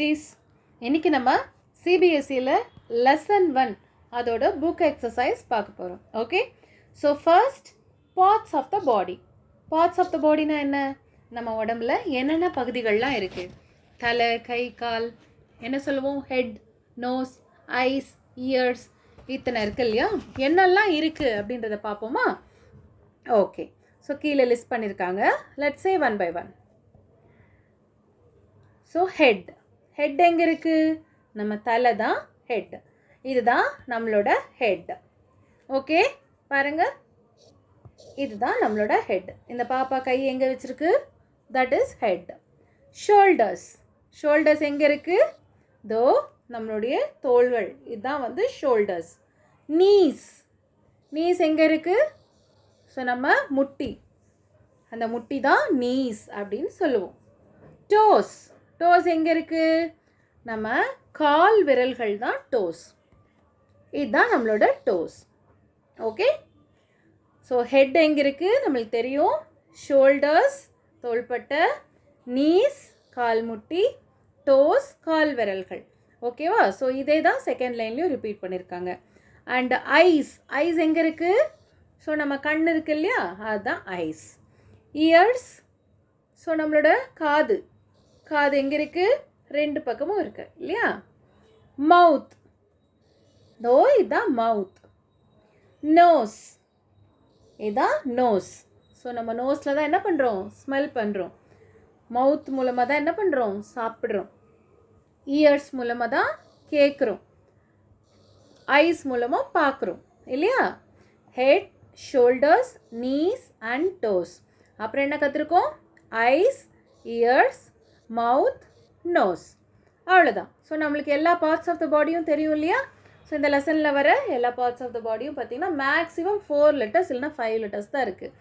குட்டீஸ், இன்றைக்கி நம்ம சிபிஎஸ்சியில் லெசன் 1 அதோட புக் எக்ஸசைஸ் பார்க்க போகிறோம். Okay, so first parts of the body. Parts of the பாடினா என்ன? நம்ம உடம்புல என்னென்ன பகுதிகள்லாம் இருக்குது? தலை, கை, கால், என்ன சொல்லுவோம்? ஹெட், நோஸ், ஐஸ், இயர்ஸ், இத்தனை இருக்குது இல்லையா? என்னெல்லாம் இருக்குது அப்படின்றத பார்ப்போமா? ஓகே, ஸோ கீழே லிஸ்ட் பண்ணியிருக்காங்க. Let's say one by one. So head எங்கே இருக்குது? நம்ம தலை தான் ஹெட். இதுதான் நம்மளோட ஹெட். ஓகே, பாருங்கள், இதுதான் நம்மளோட ஹெட். இந்த பாப்பா கை எங்கே வச்சுருக்கு? That is head. ஷோல்டர்ஸ் எங்கே இருக்குது? தோ நம்மளுடைய தோள்கள், இதுதான் வந்து ஷோல்டர்ஸ். நீஸ் எங்கே இருக்குது? ஸோ நம்ம முட்டி, அந்த முட்டி தான் நீஸ் அப்படின்னு சொல்லுவோம். டோஸ் எங்கே இருக்குது? நம்ம கால் விரல்கள் தான் டோஸ். இதுதான் நம்மளோட டோஸ். ஓகே, ஸோ ஹெட் எங்கே இருக்குது? நம்மளுக்கு தெரியும். ஷோல்டர்ஸ் தோள்பட்டை, நீஸ் கால் முட்டி, டோஸ் கால் விரல்கள். ஓகேவா? ஸோ இதே தான் செகண்ட் லைன்லேயும் ரிப்பீட் பண்ணியிருக்காங்க. அண்ட் ஐஸ் எங்கே இருக்குது? ஸோ நம்ம கண் இருக்கு இல்லையா, அதுதான் ஐஸ். இயர்ஸ், ஸோ நம்மளோட காது எங்கே இருக்குது? ரெண்டு பக்கமும் இருக்குது இல்லையா? மவுத், தோ இதுதான் மவுத். நோஸ், இதுதான் நோஸ். ஸோ நம்ம நோஸில் தான் என்ன பண்ணுறோம்? ஸ்மெல் பண்ணுறோம். மவுத் மூலமாக தான் என்ன பண்ணுறோம்? சாப்பிட்றோம். இயர்ஸ் மூலமாக தான் கேட்குறோம். ஐஸ் மூலமாக பார்க்குறோம் இல்லையா? Head, shoulders, knees and toes. அப்புறம் என்ன கற்றுருக்கோம்? Eyes, ears, mouth, nose. அவ்வளோதான். ஸோ நம்மளுக்கு எல்லா பார்ட்ஸ் ஆஃப் த பாடியும் தெரியும் இல்லையா? ஸோ இந்த லெசனில் வர எல்லா பார்ட்ஸ் ஆஃப் த பாடியும் பார்த்திங்கன்னா மேக்ஸிமம் 4 letters இல்லைனா 5 letters தான் இருக்குது.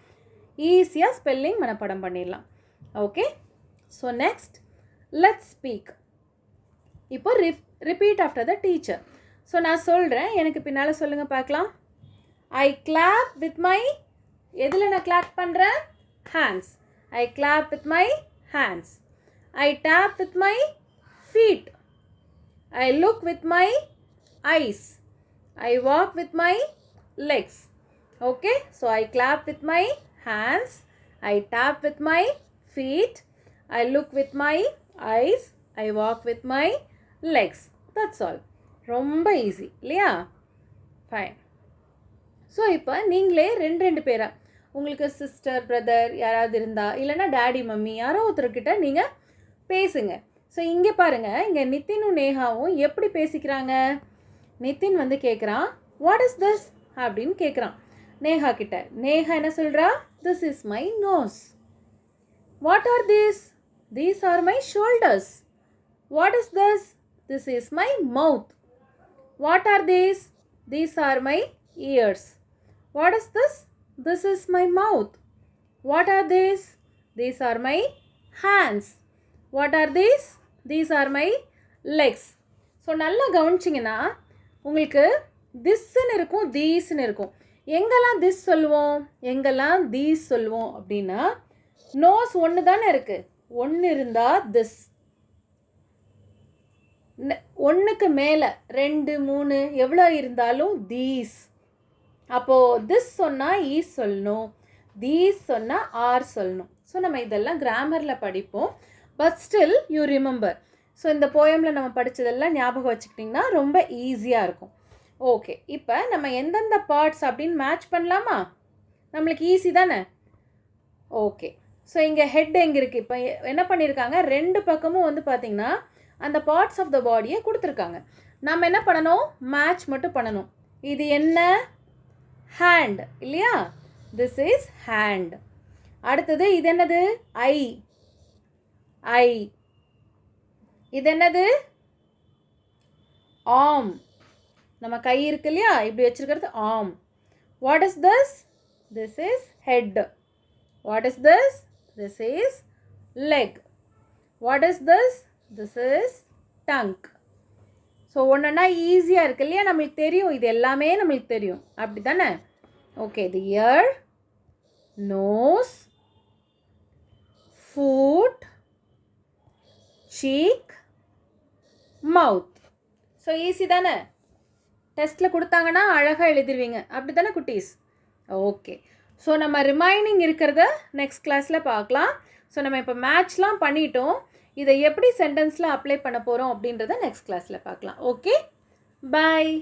ஈஸியாக ஸ்பெல்லிங் மனப்பாடம் பண்ணிடலாம். Okay, so next let's speak. இப்போ repeat after the teacher. So நான் சொல்கிறேன், எனக்கு பின்னால் சொல்லுங்கள் பார்க்கலாம். ஐ கிளாப் வித் மை, எதில் நான் கிளாப் பண்ணுறேன்? Hands. I clap with my hands. I tap with my feet. I look with my eyes. I walk with my legs. Okay, so I clap with my hands. I tap with my feet. I look with my eyes. I walk with my legs. That's all. ரொம்ப easy இல்லையா? Fine. So இப்போ நீங்களே ரெண்டு பேரா, உங்களுக்கு sister brother யாராவது இருந்தா, இல்லைன்னா டேடி மம்மி யாரோ ஒருத்தர்கிட்ட நீங்கள் பேசுங்க. ஸோ இங்கே பாருங்கள், இங்கே நித்தினும் நேஹாவும் எப்படி பேசிக்கிறாங்க? நித்தின் வந்து கேட்குறான், வாட் இஸ் திஸ் அப்படின்னு கேட்குறான் நேஹா கிட்ட. நேஹா என்ன சொல்கிறா? This is my nose. What are these? These are my shoulders. What is this? This is my mouth. What are these? These are my ears. What is this? This is my mouth. What are these? These are my hands. What are these? These are my legs. So நல்லா கவனிச்சிங்கன்னா உங்களுக்கு திஸ்ன்னு இருக்கும், தீஸ்ன்னு இருக்கும். எங்கெல்லாம் this சொல்லுவோம், எங்கெல்லாம் these சொல்லுவோம் அப்படின்னா, நோஸ் ஒன்று தானே இருக்குது. ஒன்று இருந்தால் திஸ், ஒன்றுக்கு மேலே 2 3 எவ்வளோ இருந்தாலும் தீஸ். அப்போது திஸ் சொன்னால் ஈஸ் சொல்லணும், தீஸ் சொன்னால் ஆர் சொல்லணும். ஸோ நம்ம இதெல்லாம் கிராமரில் படிப்போம். But still you remember. So இந்த போயமில் நம்ம படித்ததெல்லாம் ஞாபகம் வச்சுக்கிட்டிங்கன்னா ரொம்ப ஈஸியாக இருக்கும். ஓகே, இப்போ நம்ம எந்தெந்த பார்ட்ஸ் அப்படின்னு மேட்ச் பண்ணலாமா? நம்மளுக்கு ஈஸி தானே? ஓகே, ஸோ இங்கே ஹெட் எங்கே இருக்குது? இப்போ என்ன பண்ணியிருக்காங்க, 2 பக்கமும் வந்து பார்த்திங்கன்னா அந்த பார்ட்ஸ் ஆஃப் த பாடியை கொடுத்துருக்காங்க. நம்ம என்ன பண்ணணும்? மேட்ச் மட்டும் பண்ணணும். இது என்ன? ஹேண்ட் இல்லையா? This is hand. அடுத்தது இது என்னது? ஐ. இது என்னது? ஆர்ம். நம்ம கை இருக்கு இல்லையா, இப்படி வச்சிருக்கிறது arm. What is this? This is head. What is this? This is leg. What is this? This is tongue. So ஒன்றுனா ஈஸியாக இருக்கு இல்லையா? நம்மளுக்கு தெரியும், இது எல்லாமே நம்மளுக்கு தெரியும், அப்படி தானே? ஓகே, இது இயர், நோஸ், foot, cheek, மவுத். ஸோ ஈஸி தானே? டெஸ்ட்டில் கொடுத்தாங்கன்னா அழகாக எழுதிடுவீங்க. அப்படி தானே குட்டீஸ்? ஓகே. ஸோ நம்ம ரிமைனிங் இருக்கிறத நெக்ஸ்ட் கிளாஸில் பார்க்கலாம். ஸோ நம்ம இப்போ மேட்ச்லாம் பண்ணிட்டோம். இதை எப்படி சென்டென்ஸில் அப்ளை பண்ண போகிறோம் அப்படின்றத நெக்ஸ்ட் கிளாஸில் பார்க்கலாம். ஓகே, பாய்.